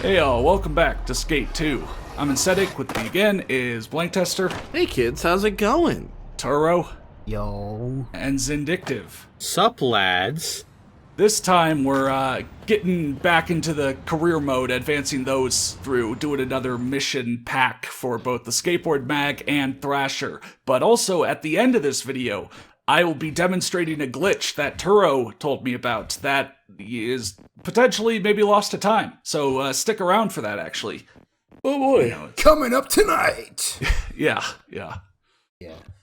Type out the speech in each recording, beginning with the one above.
Hey y'all, welcome back to Skate 2. I'm Incetic, with me again is Blank Tester, Hey kids, how's it going? Turo, Yo. and Zindictive. Sup, lads? This time we're getting back into the career mode, advancing those through, doing another mission pack for both the Skateboard mag and Thrasher. But also, at the end of this video, I will be demonstrating a glitch that Turo told me about that is potentially maybe lost to time. So stick around for that, actually. Oh boy. You know, Coming up tonight! yeah. Yeah.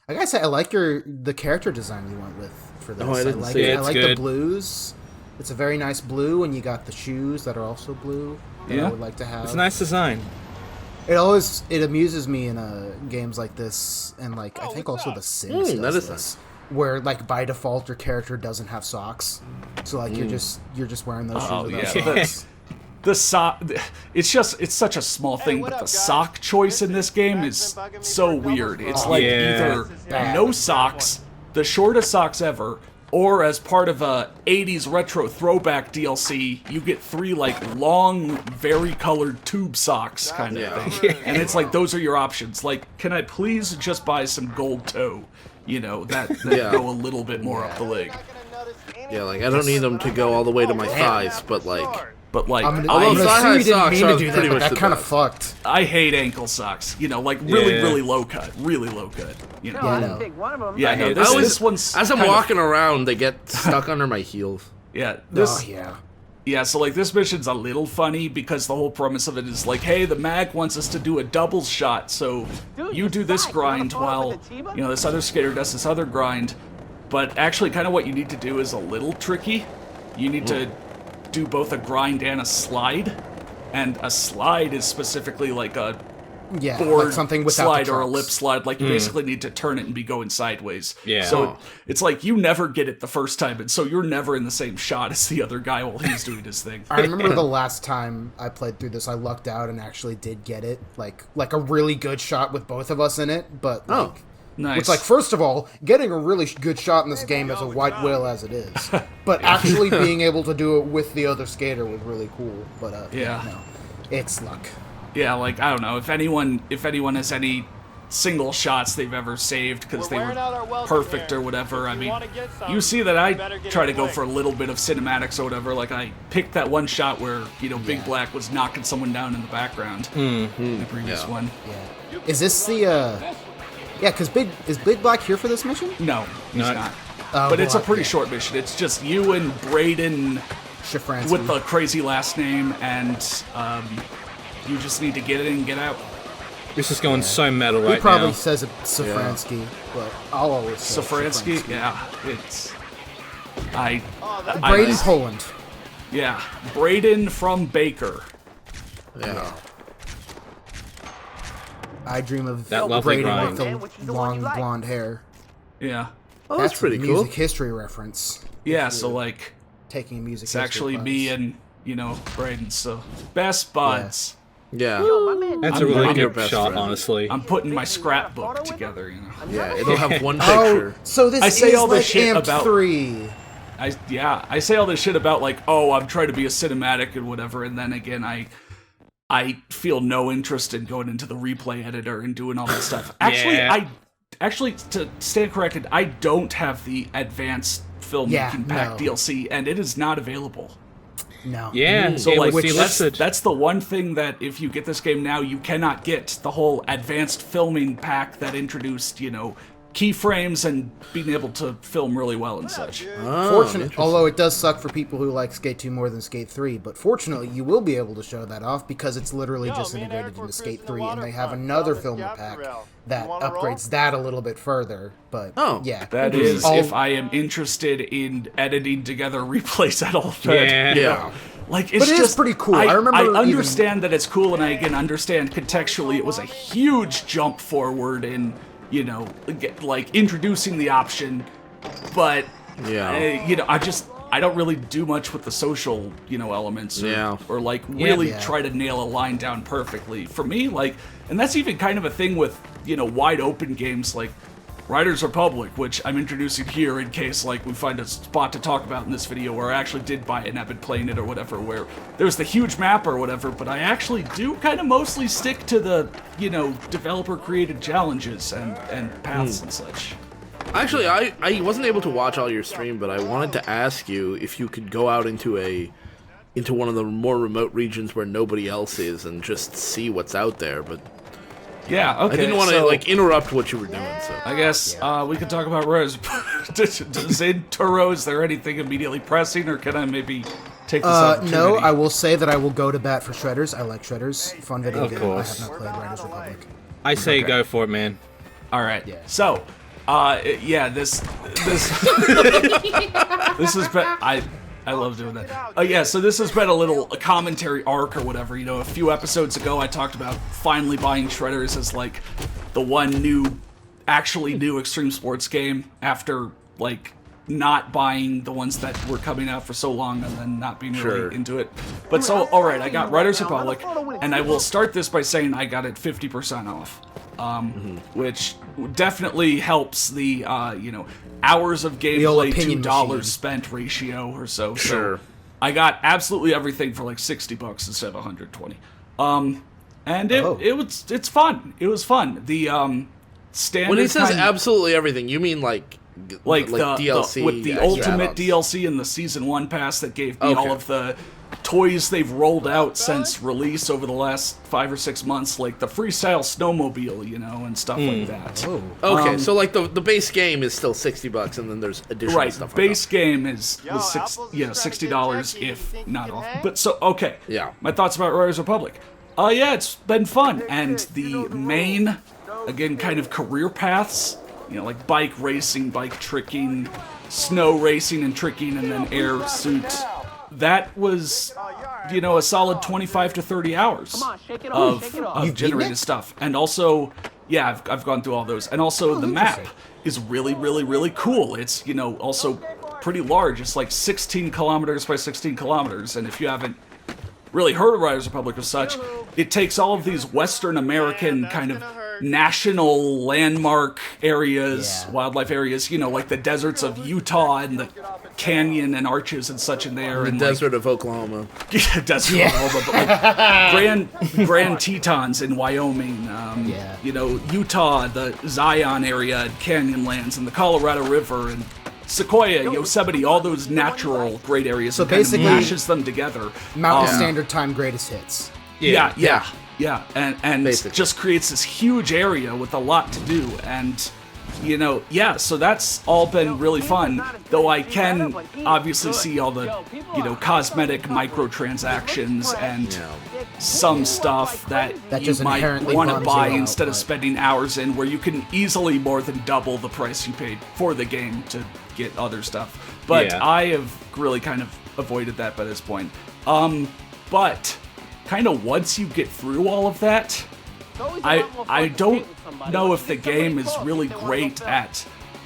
I gotta say, I like the character design you went with for this. Oh, I didn't like see it. I It's like the good. blues. It's a very nice blue, and you got the shoes that are also blue that Yeah. I would like to have. It's a nice design. It amuses me in games like this, and I think also The Sims does that is this, where by default your character doesn't have socks, so you're just wearing those shoes without yeah. socks. The sock, it's such a small thing, but the sock choice in this game is so weird. It's like Yeah. either no socks, the shortest socks ever, or as part of a 80s retro throwback DLC, you get 3 long, very-colored tube socks kind of thing. And it's like, those are your options. Like, can I please just buy some gold toe? You know, that go a little bit more up the leg. Yeah, I don't need them to go all the way to my thighs, but But I'm Although gonna thigh-high assume you didn't socks mean are to do that, pretty but much that the kind of best. fucked. I hate ankle socks. You know, really, Yeah. really low cut. Really low cut. You know? Yeah, I know. Yeah, no, I this always- one's as I'm kind of- walking around, they get stuck under my heels. Yeah, Oh, this yeah. so this mission's a little funny because the whole premise of it is hey, the mag wants us to do a double shot, so you do this grind while this other skater does this other grind. But actually, kind of what you need to do is a little tricky. You need to do both a grind and a slide, and a slide is specifically like a Yeah, board like something without slide the or a trucks. lip slide. Like, you basically need to turn it and be going sideways. Yeah. So it's like you never get it the first time, and so you're never in the same shot as the other guy while he's doing his thing. I remember the last time I played through this, I lucked out and actually did get it, like a really good shot with both of us in it. But Nice. which first of all, getting a really good shot in this game is a white whale as it is, but actually being able to do it with the other skater was really cool. But no, it's luck. Yeah, I don't know if anyone has any single shots they've ever saved because they were perfect or whatever. I mean, you see that I try to go for a little bit of cinematics or whatever. Like, I picked that one shot where Big Black was knocking someone down in the background in the previous one. Yeah. Is this the? Yeah, because is Big Black here for this mission? No, he's not. Oh, But it's a well, pretty yeah. short mission. It's just you and Braden Shafransky. with the crazy last name, and you just need to get in and get out. This is going so metal He right probably now. says it's Safransky, but I'll always say Safransky? Yeah, it's... Braden, Poland. Yeah, Braden from Baker. Yeah. I dream of That lovely Braden grind. with the long blonde hair. Yeah. Oh, that's pretty a cool. music history reference. Yeah, so, Taking a music it's history actually class. me and, Braden, so... Best buds. Yeah. That's a I'm really your good best shot, friend. honestly. I'm putting my scrapbook together, Yeah, it'll have one Oh, picture. so this I say is all this like shit Amp about- 3. I say all this shit about, I'm trying to be a cinematic and whatever, and then again, I feel no interest in going into the replay editor and doing all that stuff. Actually, to stand corrected, I don't have the advanced filmmaking pack no. DLC, and it is not available. No. Yeah, So it was that's, delisted. that's the one thing that if you get this game now, you cannot get the whole advanced filming pack that introduced, keyframes and being able to film really well and such. Although it does suck for people who like Skate 2 more than Skate 3, but fortunately you will be able to show that off because it's literally just integrated into Skate 3, and they have another filmer pack that upgrades that a little bit further. But yeah, That is if I am interested in editing together replays at all. Yeah. It's But it is just pretty cool. I remember I even- understand that it's cool, and I can understand contextually it was a huge jump forward in, introducing the option, but I don't really do much with the social, elements or really try to nail a line down perfectly. For me, and that's even kind of a thing with, wide open games. Riders Republic, which I'm introducing here in case like we find a spot to talk about in this video where I actually did buy it and I've been playing it or whatever, where there's the huge map or whatever, but I actually do kind of mostly stick to the, you know, developer-created challenges and paths and such. Actually, I wasn't able to watch all your stream, but I wanted to ask you if you could go out into one of the more remote regions where nobody else is and just see what's out there, but... Yeah, okay. I didn't want to like interrupt what you were doing, so I guess we can talk about Rose. In Turo, is there anything immediately pressing, or can I maybe take this opportunity? No, I will say that I will go to bat for Shredders. I like Shredders. Fun video Of game. course. I have not played Riders Republic. I say go for it, man. All right. Yeah. So, yeah, this has been I love doing that. Oh yeah, so this has been a commentary arc or whatever. You know, a few episodes ago I talked about finally buying Shredders as like the one actually new extreme sports game after like not buying the ones that were coming out for so long and then not being really into it. But so, alright, I got Riders Republic, and I will start this by saying I got it 50% off. Which definitely helps the, you know, hours of gameplay to dollars spent ratio or so. Sure. So I got absolutely everything for like $60 instead of 120. And it's fun. It was fun. The standard. When he says absolutely everything, you mean like the DLC with the extra ultimate add-ons. DLC and the season 1 pass that gave me all of the toys they've rolled out since release over the last 5 or 6 months, like the freestyle snowmobile, you know, and stuff like that. Okay, so like the base game is still $60, and then there's additional stuff. Base game was $60 if not off. But so okay, my thoughts about Riders Republic. Yeah, it's been fun, and the main, again, kind of career paths, you know, like bike racing, bike tricking, snow racing and tricking, and then air suit. That was, you know, a solid 25 to 30 hours of generated stuff. And also, yeah, I've gone through all those. And also the map is really, really, really cool. It's, you know, also pretty large. It's like 16 kilometers by 16 kilometers. And if you haven't really heard of Riders Republic or such, it takes all of these Western American kind of national landmark areas, wildlife areas, you know, like the deserts of Utah and the canyon and arches and such in there. And desert of Oklahoma. Yeah, desert of Oklahoma, but like Grand Tetons in Wyoming, you know, Utah, the Zion area, and Canyonlands, and the Colorado River, and Sequoia, Yosemite, all those natural great areas. So basically, kind of mashes them together. Mountain Standard Time greatest hits. Yeah, and just creates this huge area with a lot to do, and you know, so that's all been really fun. Though I can obviously see all the, you know, cosmetic microtransactions and some stuff that you might want to buy instead of spending hours in, where you can easily more than double the price you paid for the game to get other stuff. But I have really kind of avoided that by this point. But kind of once you get through all of that, I don't know if the game is really great at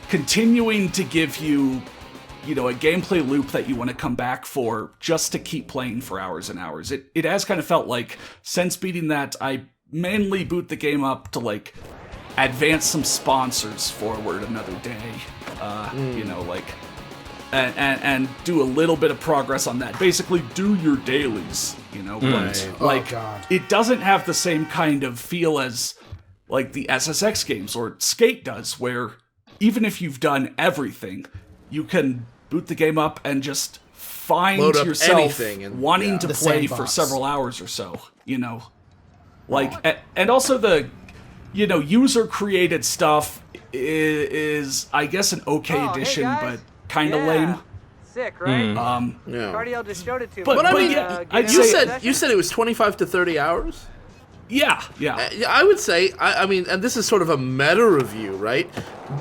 continuing to give you, you know, a gameplay loop that you want to come back for just to keep playing for hours and hours. It has kind of felt like, since beating that, I mainly boot the game up to, like, advance some sponsors forward another day. You know, like, and do a little bit of progress on that. Basically, do your dailies, you know, but, like, it doesn't have the same kind of feel as, like, the SSX games or Skate does, where even if you've done everything, you can boot the game up and just find yourself wanting to play for several hours or so, you know. Like, and also the, you know, user-created stuff is, I guess, an okay addition, but kind of lame. Sick, right? Cardiel just showed it to me. But I mean, you said it was 25 to 30 hours? Yeah. I would say, I mean, and this is sort of a meta review, right?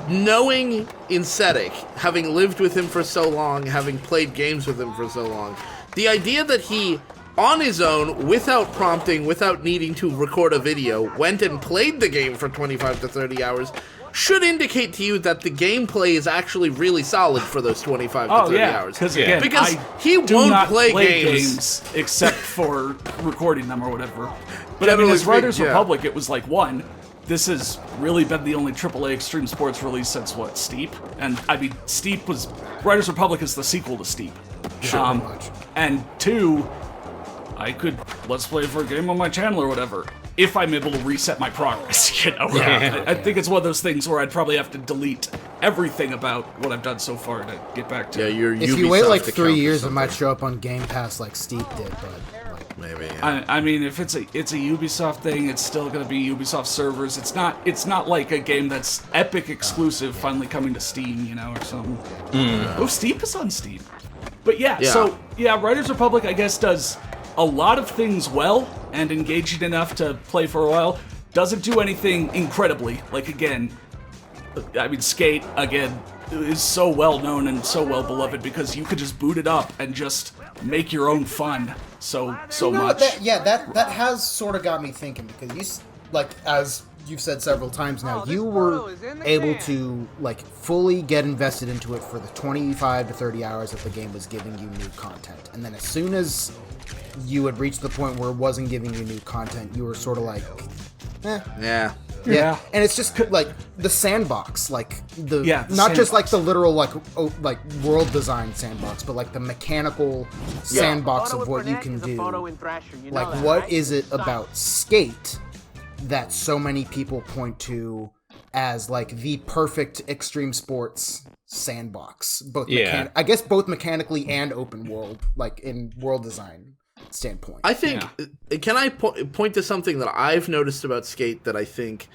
Knowing Insetic, having lived with him for so long, having played games with him for so long, the idea that he, on his own, without prompting, without needing to record a video, went and played the game for 25 to 30 hours should indicate to you that the gameplay is actually really solid for those 25 to 30 hours. Because he won't play games except for recording them or whatever. But I mean, as Riders Republic, it was like, one, this has really been the only AAA extreme sports release since, what, Steep? And, I mean, Steep was... Riders Republic is the sequel to Steep. Sure, pretty much. And 2, I could Let's Play for a game on my channel or whatever, if I'm able to reset my progress, you know? Yeah. I think it's one of those things where I'd probably have to delete everything about what I've done so far to get back to. Yeah, your If you wait like 3 years, it might show up on Game Pass like Steep did, but like, maybe. Yeah. I mean, if it's a Ubisoft thing, it's still gonna be Ubisoft servers. It's not like a game that's Epic exclusive finally coming to Steam, you know, or something. Oh, Steep is on Steam. But yeah, so Riders Republic, I guess, does a lot of things well and engaging enough to play for a while. Doesn't do anything incredibly. Like, again, I mean, Skate, again, is so well known and so well beloved because you could just boot it up and just make your own fun so much. That has sort of got me thinking, because as you've said several times now, you were able to like fully get invested into it for the 25 to 30 hours that the game was giving you new content, and then as soon as you had reached the point where it wasn't giving you new content, you were sort of like, Yeah. Yeah. And it's just like the sandbox, like the not sandbox. just like the literal like world design sandbox, but like the mechanical sandbox of what you can do. Like, what is it about Skate that so many people point to as like the perfect extreme sports sandbox? Both I guess both mechanically and open world, like in world design standpoint. I think, can I point to something that I've noticed about Skate that I think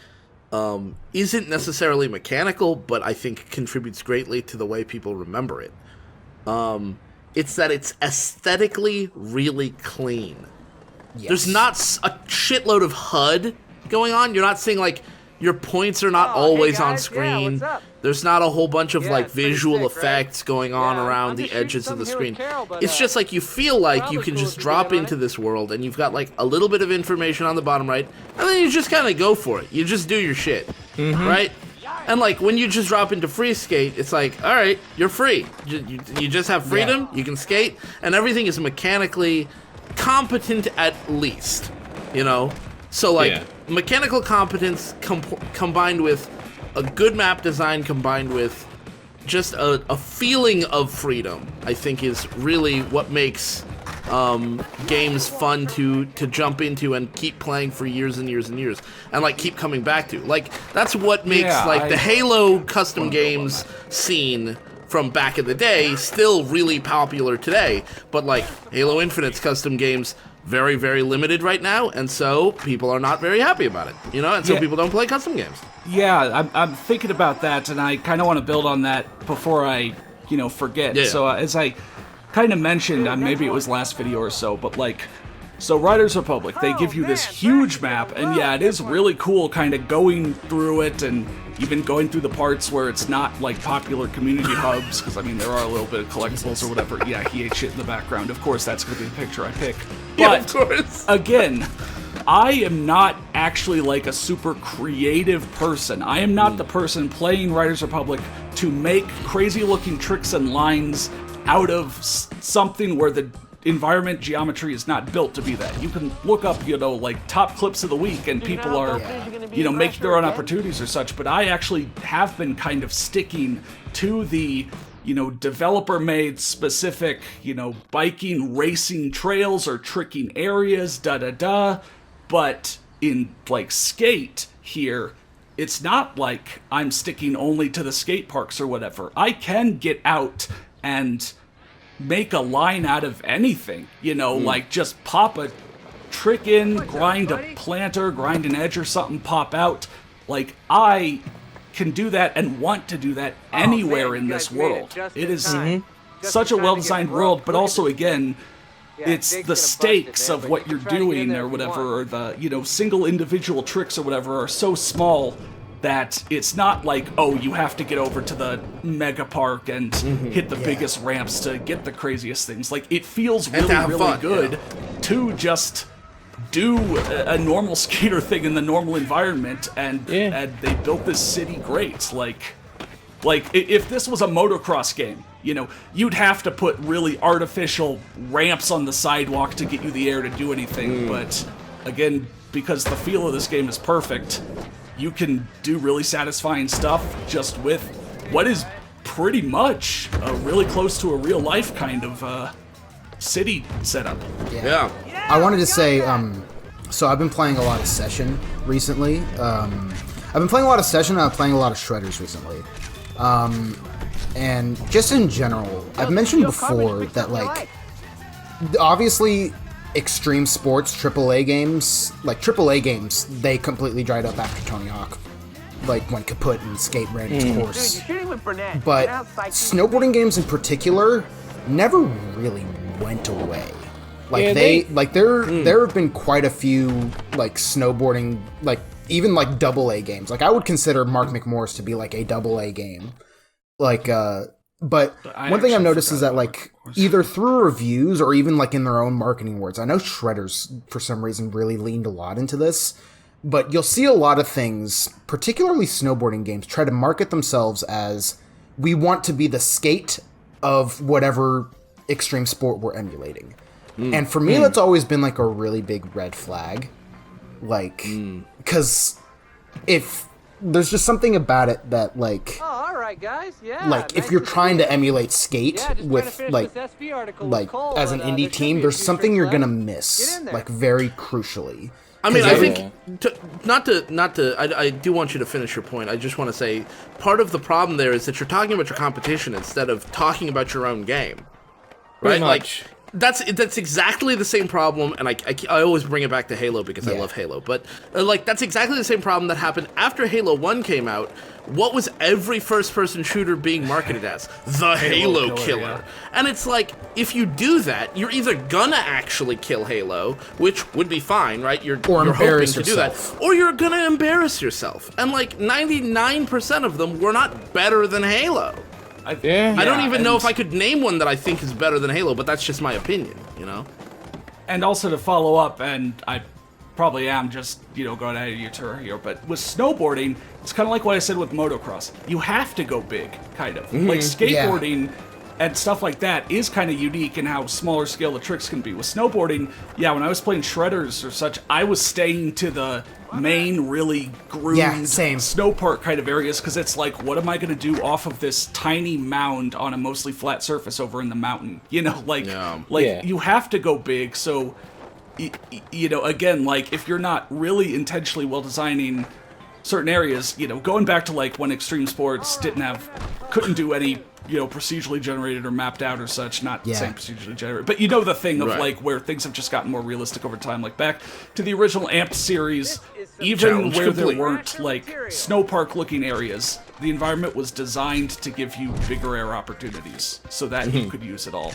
isn't necessarily mechanical, but I think contributes greatly to the way people remember it. It's that it's aesthetically really clean. Yes. There's not a shitload of HUD going on. You're not seeing, like, your points are not always on screen. There's not a whole bunch of like visual effects going on around the edges of the screen. It's just like you feel like you can just drop into this world and you've got like a little bit of information on the bottom right, and then you just kind of go for it. You just do your shit, right? And like when you just drop into free skate, it's like, all right, you're free. You just have freedom. You can skate, and everything is mechanically competent at least, you know? So like mechanical competence combined with a good map design combined with just a feeling of freedom, I think is really what makes games fun to jump into and keep playing for years and years and years, and like keep coming back to. Like that's what makes the Halo custom games scene from back in the day still really popular today, but like Halo Infinite's custom games very, very limited right now, and so people are not very happy about it, you know, and so people don't play custom games. Yeah, I'm thinking about that, and I kind of want to build on that before I, forget. Yeah. So as I kind of mentioned, maybe it was last video or so, but like, so Riders Republic, they give you this huge map, and yeah, it is really cool kind of going through it and even going through the parts where it's not like popular community hubs, because I mean, there are a little bit of collectibles or whatever. Yeah, he ate shit in the background. Of course, that's going to be the picture I pick. But, Yeah, of course. Again, I am not actually like a super creative person. I am not the person playing Riders Republic to make crazy looking tricks and lines out of something where the environment geometry is not built to be that. You can look up, like top clips of the week and people are, making their own opportunities or such, but I actually have been kind of sticking to the, developer-made specific, biking, racing trails or tricking areas, but in, like, Skate here, it's not like I'm sticking only to the skate parks or whatever. I can get out and make a line out of anything, like just pop a trick in, grind a planter, grind an edge or something, pop out. Like, I can do that and want to do that anywhere in this world. It is such a well-designed world, but also, again, it's the stakes of what you're doing or whatever, or the, single individual tricks or whatever are so small that it's not like, oh, you have to get over to the mega park and hit the biggest ramps to get the craziest things. Like, it feels really good to just do a normal skater thing in the normal environment, and they built this city great. Like if this was a motocross game, you'd have to put really artificial ramps on the sidewalk to get you the air to do anything. But again, because the feel of this game is perfect, you can do really satisfying stuff just with what is pretty much really close to a real life kind of city setup. Yeah. I wanted to say, so I've been playing a lot of Session recently. I've been playing a lot of Session, and I'm playing a lot of Shredders recently. And just in general, I've mentioned before that, like, obviously, extreme sports, AAA games, they completely dried up after Tony Hawk. Like, when Kaput and Skate ran its course. But snowboarding games in particular never really went away. Like, there have been quite a few, like, snowboarding, like, even, like, AA games. Like, I would consider Mark McMorris to be, like, a AA game. Like, but one thing I've noticed is that, like, either through reviews or even, like, in their own marketing words, I know Shredders, for some reason, really leaned a lot into this, but you'll see a lot of things, particularly snowboarding games, try to market themselves as, we want to be the skate of whatever extreme sport we're emulating. And for me, that's always been, like, a really big red flag. Like, because if there's just something about it that, like, guys. Yeah, like, if you're trying to emulate skate with, like as an indie team, there's something you're gonna miss, like, very crucially. I mean, I think, I do want you to finish your point. I just want to say, part of the problem there is that you're talking about your competition instead of talking about your own game. Right? Like, that's exactly the same problem, and I always bring it back to Halo because I love Halo, but, like, that's exactly the same problem that happened after Halo 1 came out. What was every first-person shooter being marketed as? The Halo killer. Yeah. And it's like, if you do that, you're either gonna actually kill Halo, which would be fine, right? You're hoping to do that, or you're gonna embarrass yourself. And, like, 99% of them were not better than Halo. I don't even know if I could name one that I think is better than Halo, but that's just my opinion, you know? And also to follow up, and I probably am just, going out of your tour here, but with snowboarding, it's kind of like what I said with motocross. You have to go big, kind of. Like, skateboarding and stuff like that is kind of unique in how smaller scale the tricks can be. With snowboarding, when I was playing Shredders or such, I was staying to the main, really groomed snow park kind of areas, because it's like, what am I going to do off of this tiny mound on a mostly flat surface over in the mountain? You have to go big, so, again, like, if you're not really intentionally well designing certain areas, going back to, like, when extreme sports couldn't do any, procedurally generated or mapped out or such, not saying procedurally generated, but the thing of, like, where things have just gotten more realistic over time, like back to the original Amped series, even where there weren't, like, snow park looking areas, the environment was designed to give you bigger air opportunities so that you could use it all.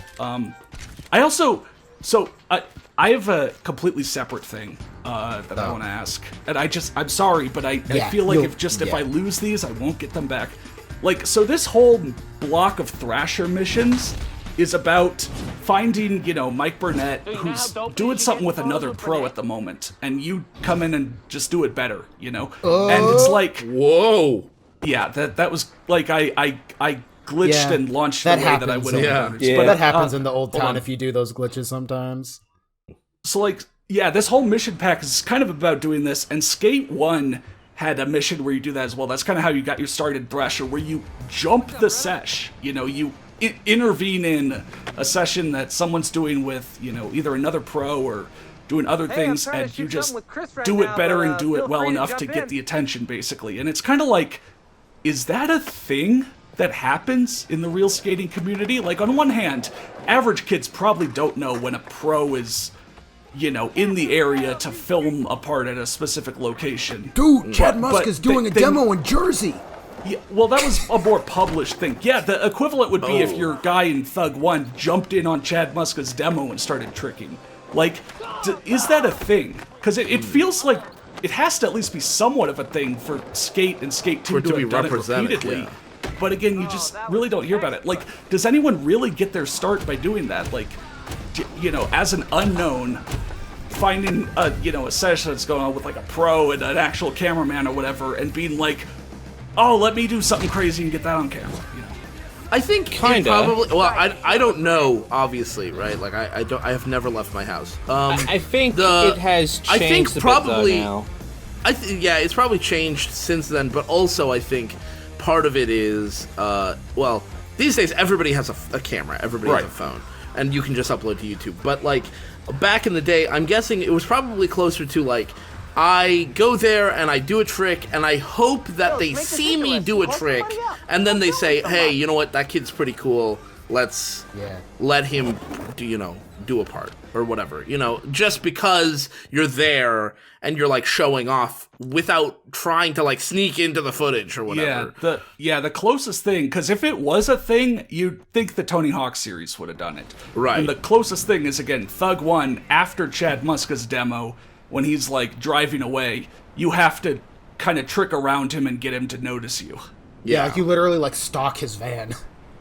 I have a completely separate thing that I want to ask, and I'm sorry, but I feel like if I lose these, I won't get them back. Like, so this whole block of Thrasher missions is about finding, Mike Burnett, who's doing something with another pro at the moment, and you come in and just do it better, and it's like, whoa, yeah, that was like I glitched and launched in a way that I would have managed. But that happens in the old town if you do those glitches sometimes. So, like, this whole mission pack is kind of about doing this, and Skate 1 had a mission where you do that as well. That's kind of how you got your start in Thrasher, where you jump the sesh. You intervene in a session that someone's doing with, either another pro or doing other things, and you just do it better and do it well enough to get the attention, basically. And it's kind of like, is that a thing that happens in the real skating community? Like, on one hand, average kids probably don't know when a pro is, in the area to film a part at a specific location. Dude, Chad Musk is doing a demo in Jersey. Yeah, well, that was a more published thing. Yeah, the equivalent would be if your guy in Thug 1 jumped in on Chad Muska's demo and started tricking. Like, is that a thing? Because it feels like it has to at least be somewhat of a thing for Skate and Skate 2 to have done it repeatedly. Yeah. But again, you just really don't hear about it. Like, does anyone really get their start by doing that? Like, as an unknown, finding a session that's going on with, like, a pro and an actual cameraman or whatever, and being like, oh, let me do something crazy and get that on camera. I think probably. Well, I don't know. Obviously, right? Like, I have never left my house. I think it has changed. I think probably. Now. Yeah, it's probably changed since then, but also I think part of it is, well, these days everybody has a camera, everybody has a phone, and you can just upload to YouTube. But, like, back in the day, I'm guessing it was probably closer to, like, I go there and I do a trick, and I hope that they see me do a trick, and then they say, hey, you know what, that kid's pretty cool, let's let him, do a part, or whatever, just because you're there and you're, like, showing off without trying to, like, sneak into the footage or whatever. The closest thing, because if it was a thing, you'd think the Tony Hawk series would have done it. Right. And the closest thing is, again, Thug 1, after Chad Muska's demo, when he's, like, driving away, you have to kind of trick around him and get him to notice you. Yeah, like you literally, like, stalk his van.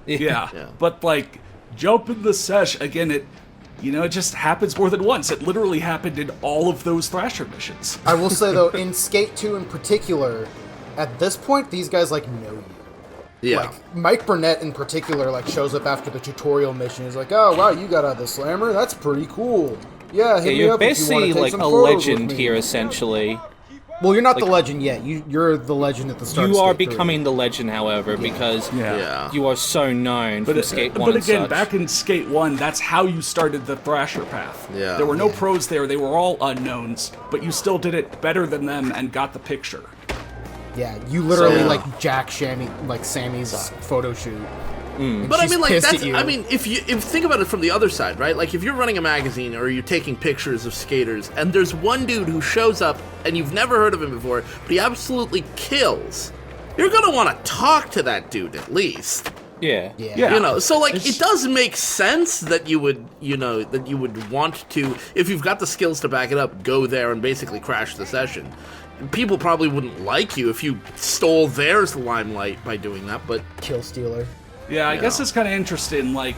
Yeah. But, like, jump in the sesh, again, it just happens more than once. It literally happened in all of those Thrasher missions. I will say, though, in Skate 2 in particular, at this point, these guys, like, know you. Yeah. Like, Mike Burnett in particular, like, shows up after the tutorial mission. He's like, oh, wow, you got out the slammer? That's pretty cool. Yeah, hit me you're up if you want basically to take like some a photos legend with me. here, essentially. Well, you're not the legend yet. You're the legend at the start. You of are Skate 3. becoming the legend, however, because Yeah. you are so known from Skate 1 But and again, such. back in Skate 1, that's how you started the Thrasher path. Yeah. There were no pros there, they were all unknowns, but you still did it better than them and got the picture. Yeah, you literally, So- like, Jack Sammy's photo shoot. But I She's mean, like, pissed that's, at you. I mean, if you think about it from the other side, right? Like, if you're running a magazine or you're taking pictures of skaters, and there's one dude who shows up and you've never heard of him before, but he absolutely kills, you're gonna want to talk to that dude at least. Yeah. Yeah. So, like, it does make sense that you would, that you would want to, if you've got the skills to back it up, go there and basically crash the session. People probably wouldn't like you if you stole their limelight by doing that, but... Kill Stealer. Yeah, I guess it's kind of interesting, like,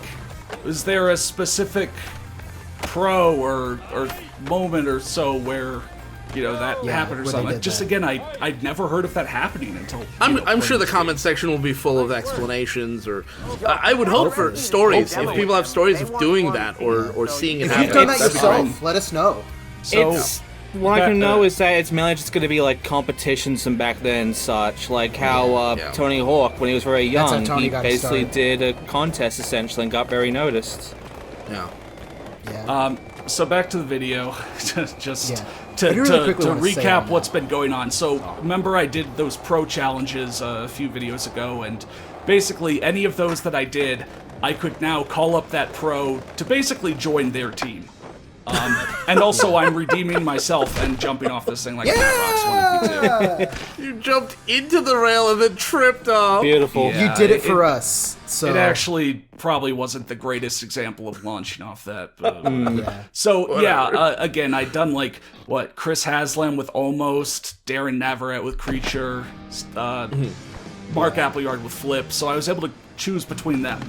is there a specific pro or moment or so where, that happened or where they something? did Just that. again, I'd never heard of that happening until... I'm sure the comment section will be full of explanations, or I would hope for stories. If people have stories of doing that or seeing it If happen, you've done that that'd be yourself, great. let us know. So, What I can know is that it's mainly just going to be like competitions from back then and such, like how Tony Hawk, when he was very That's how young, Tony he got his basically start. did a contest essentially and got very noticed. Yeah. Yeah. So back to the video, just Yeah. to I do really quickly to wanna say recap on what's that. been going on. So remember I did those pro challenges a few videos ago, and basically any of those that I did, I could now call up that pro to basically join their team. And also I'm redeeming myself and jumping off this thing like Fat Rocks wanted me to. You jumped into the rail and then tripped off. Beautiful. Yeah. You did it for us. So It actually probably wasn't the greatest example of launching off that. But, yeah. So, Whatever. again, I'd done, like, Chris Haslam with Almost, Darren Navarrete with Creature, Mark Appleyard with Flip, so I was able to choose between them.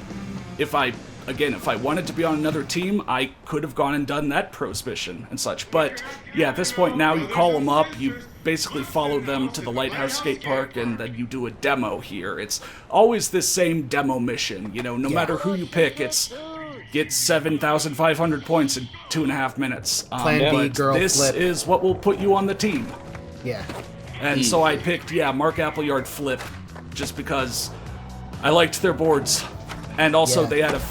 If I wanted to be on another team, I could have gone and done that pros mission and such. But, yeah, at this point now, you call them up, you basically follow them to the Lighthouse Skate Park, and then you do a demo here. It's always this same demo mission, no matter who you pick, it's get 7,500 points in 2.5 minutes. Plan B, but girl, this flip. is what will put you on the team. Yeah. And so I picked, Mark Appleyard Flip, just because I liked their boards. And also Yeah. they had a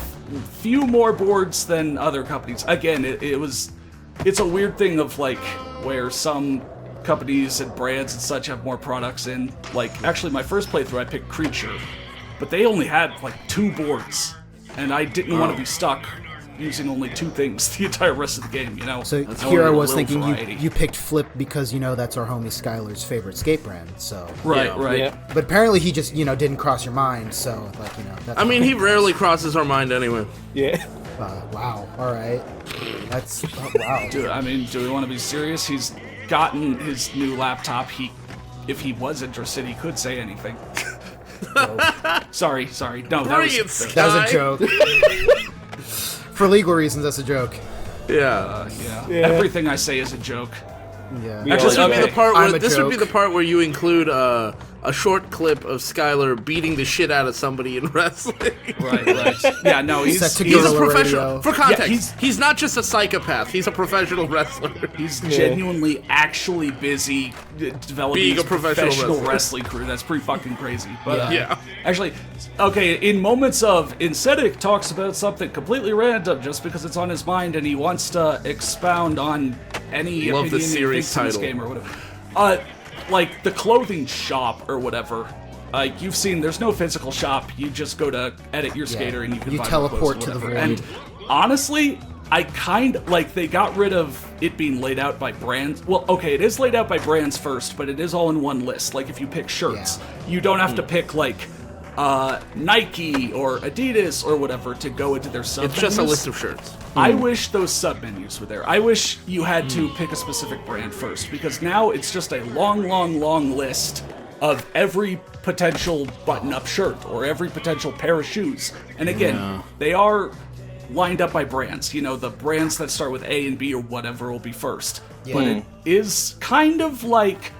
few more boards than other companies. Again, it's a weird thing of, like, where some companies and brands and such have more products in. Like, actually, my first playthrough, I picked Creature, but they only had, like, 2 boards. And I didn't want to be stuck using only 2 things the entire rest of the game, So That's here I a was little thinking variety. you picked Flip because that's our homie Skylar's favorite skate brand. So, Right, Yeah. right. Yeah. but apparently he just didn't cross your mind. So that's I mean, he rarely crosses our mind anyway. Yeah. wow. All right. That's wow. Do we want to be serious? He's gotten his new laptop. If he was interested, he could say anything. Sorry. No, that Bring it, was Sky. That was a joke. For legal reasons, that's a joke. Yeah. everything I say is a joke. Yeah. This would be Okay. the part I'm where a this would be joke. the part where you include a short clip of Skylar beating the shit out of somebody in wrestling. Right. Yeah, no, he's Set to He's a Guerrilla professional. Radio. For context, Yeah, he's not just a psychopath. He's a professional wrestler. He's genuinely actually busy developing Being his a professional wrestler. wrestling crew. That's pretty fucking crazy. But Yeah. actually, okay, in moments of Incetic talks about something completely random just because it's on his mind and he wants to expound on any Love the opinion he series thinks in this title. game or whatever. Like the clothing shop or whatever. Like you've seen, there's no physical shop. You just go to edit your skater and you can You buy more teleport clothes or to the whatever. void. And honestly, I kind of like they got rid of it being laid out by brands. Well, okay, it is laid out by brands first, but it is all in one list. Like if you pick shirts, you don't have to pick like Nike or Adidas or whatever to go into their sub. It's just a list of shirts. I wish those sub menus were there. I wish you had to pick a specific brand first, because now it's just a long list of every potential button-up shirt or every potential pair of shoes. And again, they are lined up by brands. You know, the brands that start with A and B or whatever will be first. But it is kind of like,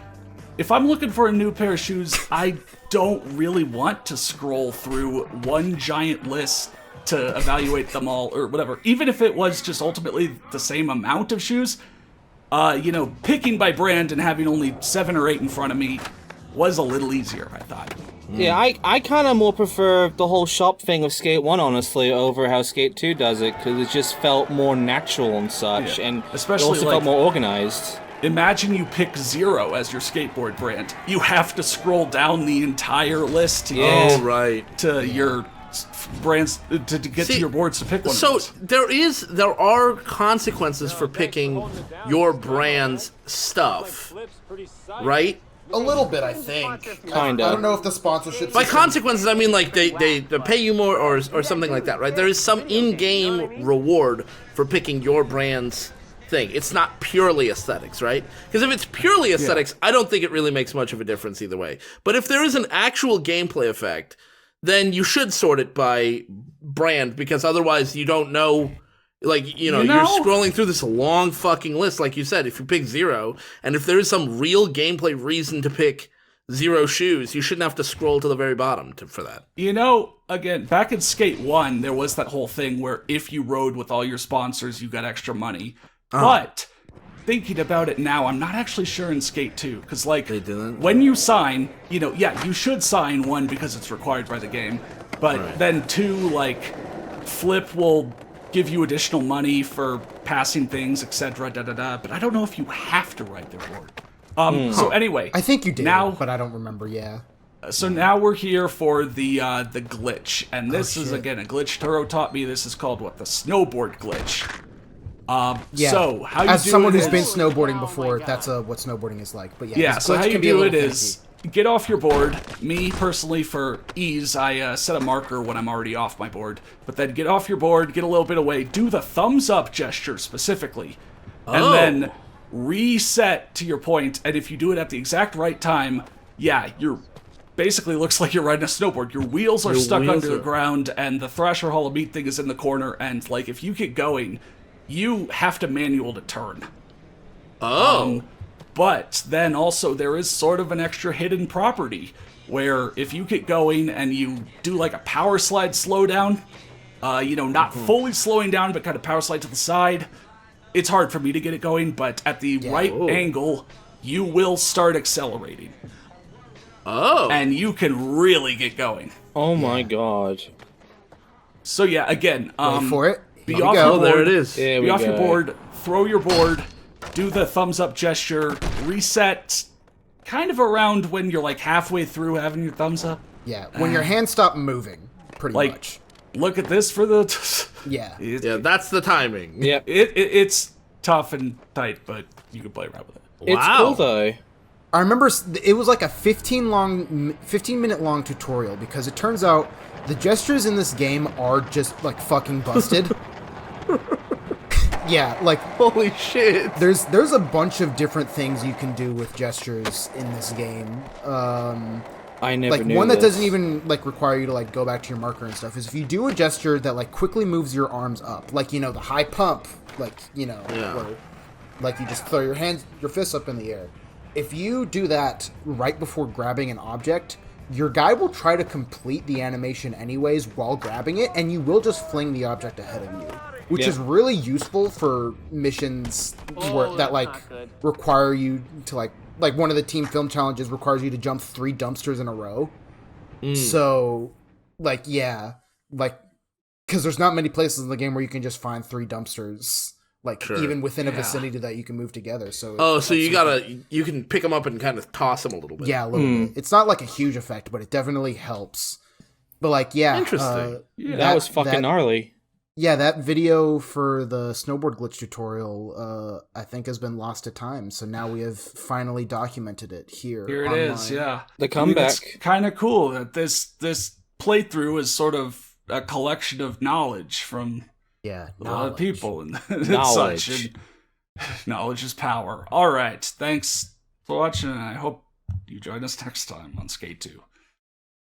if I'm looking for a new pair of shoes, I don't really want to scroll through one giant list to evaluate them all or whatever. Even if it was just ultimately the same amount of shoes, you know, picking by brand and having only 7 or 8 in front of me was a little easier, I thought. Yeah, I kind of more prefer the whole shop thing of Skate 1, honestly, over how Skate 2 does it, because it just felt more natural and such, and especially it also like, felt more organized. Imagine you pick Zero as your skateboard brand. You have to scroll down the entire list to get to your brands to get to your boards to pick one. So of those. there are consequences for picking your brand's stuff, right? A little bit, I think. Kinda. I don't know if the sponsorship By system- consequences, I mean like they pay you more or something like that, right? There is some in-game reward for picking your brand's thing. It's not purely aesthetics, right? Because if it's purely aesthetics, I don't think it really makes much of a difference either way. But if there is an actual gameplay effect, then you should sort it by brand, because otherwise you don't know. Like, you know, you're scrolling through this long fucking list, like you said, if you pick Zero, and if there is some real gameplay reason to pick Zero shoes, you shouldn't have to scroll to the very bottom for that. You know, again, back in Skate 1, there was that whole thing where if you rode with all your sponsors, you got extra money. But thinking about it now, I'm not actually sure in Skate 2, because, like, They didn't? when you sign, you know, yeah, you should sign 1 because it's required by the game, but then 2, like, Flip will give you additional money for passing things, etc. But I don't know if you have to ride their board. So anyway, I think you did, now, but I don't remember. Yeah. So now we're here for the glitch, and this is again a glitch Turo taught me. This is called what, the snowboard glitch. Yeah. So how you as do someone it who's is- been snowboarding before, that's what snowboarding is like. But yeah, Yeah, this so glitch how you can be a do it little is finicky. get off your board. Me, personally, for ease, I set a marker when I'm already off my board. But then get off your board, get a little bit away, do the thumbs up gesture specifically. And then reset to your point, and if you do it at the exact right time, yeah, you're basically looks like you're riding a snowboard. Your wheels are stuck wheels under the are- ground, and the Thrasher Hall of Meat thing is in the corner, and like if you get going, you have to manual to turn. But then also there is sort of an extra hidden property where if you get going and you do like a power slide slowdown, you know, not fully slowing down, but kind of power slide to the side, it's hard for me to get it going, but at the right angle, you will start accelerating. And you can really get going. Oh my god. So yeah, again, Wait for it. be Here we off go. your Oh, there board, it is. There be we off your go. board, throw your board, do the thumbs up gesture, reset kind of around when you're like halfway through having your thumbs up. Yeah, when your hands stop moving, pretty Like, much. look at this for the... Yeah. Yeah, that's the timing. Yep. It's tough and tight, but you can play around with it. It's Wow. cool though. I remember it was like a 15-minute long tutorial, because it turns out the gestures in this game are just like fucking busted. Yeah, like Holy shit. there's a bunch of different things you can do with gestures in this game. I never Like knew one that this. doesn't even like require you to like go back to your marker and stuff is if you do a gesture that like quickly moves your arms up, like, you know, the high pump, like, you know, Yeah. where like you just throw your fists up in the air. if you do that right before grabbing an object, your guy will try to complete the animation anyways while grabbing it, and you will just fling the object ahead of you, which is really useful for missions that like require you to like one of the team film challenges requires you to jump 3 dumpsters in a row. So like because there's not many places in the game where you can just find 3 dumpsters even within a vicinity that you can move together. So so you can pick them up and kind of toss them a little bit. Yeah, a little bit. It's not like a huge effect, but it definitely helps. But like, interesting. That was fucking gnarly. Yeah, that video for the snowboard glitch tutorial, I think has been lost to time. So now we have finally documented it here. Here it online. is, yeah. The comeback. It's kind of cool that this playthrough is sort of a collection of knowledge from a lot of people and such. And knowledge is power. All right, thanks for watching, and I hope you join us next time on Skate 2.